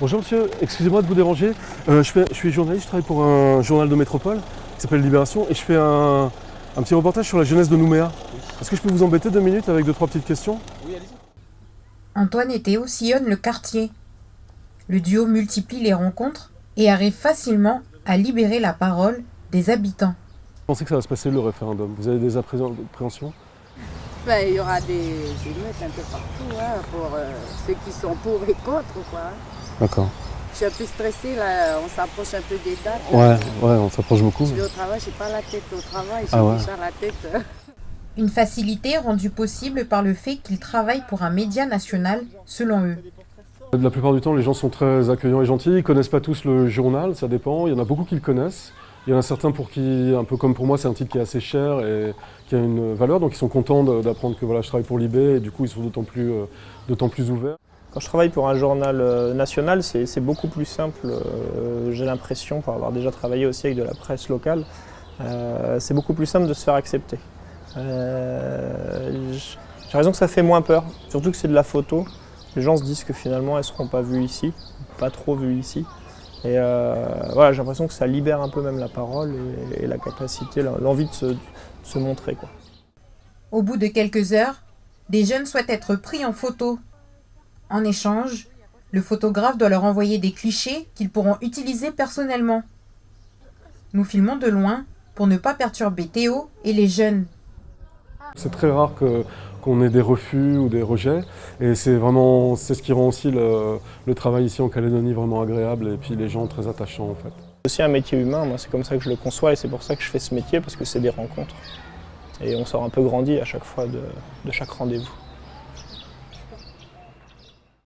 Bonjour monsieur, excusez-moi de vous déranger. Je suis journaliste, je travaille pour un journal de métropole qui s'appelle Libération et je fais un petit reportage sur la jeunesse de Nouméa. Est-ce que je peux vous embêter 2 minutes avec 2-3 petites questions? Oui, allez-y. Antoine et Théo sillonnent le quartier. Le duo multiplie les rencontres et arrive facilement à libérer la parole des habitants. Vous pensez que ça va se passer le référendum? Vous avez des appréhensions? Ben, il y aura des émeutes un peu partout, hein, pour ceux qui sont pour et contre, quoi. D'accord. Je suis un peu stressée, là, on s'approche un peu des dates. Ouais, on s'approche beaucoup. Je vais au travail, j'ai pas la tête au travail, j'ai Ah ouais. déjà la tête. Une facilité rendue possible par le fait qu'ils travaillent pour un média national, selon eux. La plupart du temps, les gens sont très accueillants et gentils. Ils ne connaissent pas tous le journal, ça dépend. Il y en a beaucoup qui le connaissent. Il y en a certains pour qui, un peu comme pour moi, c'est un titre qui est assez cher et qui a une valeur. Donc ils sont contents d'apprendre que voilà, je travaille pour Libé et du coup ils sont d'autant plus ouverts. Quand je travaille pour un journal national, c'est beaucoup plus simple. J'ai l'impression, pour avoir déjà travaillé aussi avec de la presse locale, c'est beaucoup plus simple de se faire accepter. J'ai raison que ça fait moins peur, surtout que c'est de la photo. Les gens se disent que finalement elles ne seront pas vues ici, pas trop vues ici. Et voilà, j'ai l'impression que ça libère un peu même la parole et la capacité, l'envie de se montrer, quoi. Au bout de quelques heures, des jeunes souhaitent être pris en photo. En échange, le photographe doit leur envoyer des clichés qu'ils pourront utiliser personnellement. Nous filmons de loin pour ne pas perturber Théo et les jeunes. C'est très rare qu'on ait des refus ou des rejets et c'est ce qui rend aussi le travail ici en Calédonie vraiment agréable et puis les gens très attachants en fait. C'est aussi un métier humain, moi c'est comme ça que je le conçois et c'est pour ça que je fais ce métier parce que c'est des rencontres. Et on sort un peu grandi à chaque fois de chaque rendez-vous.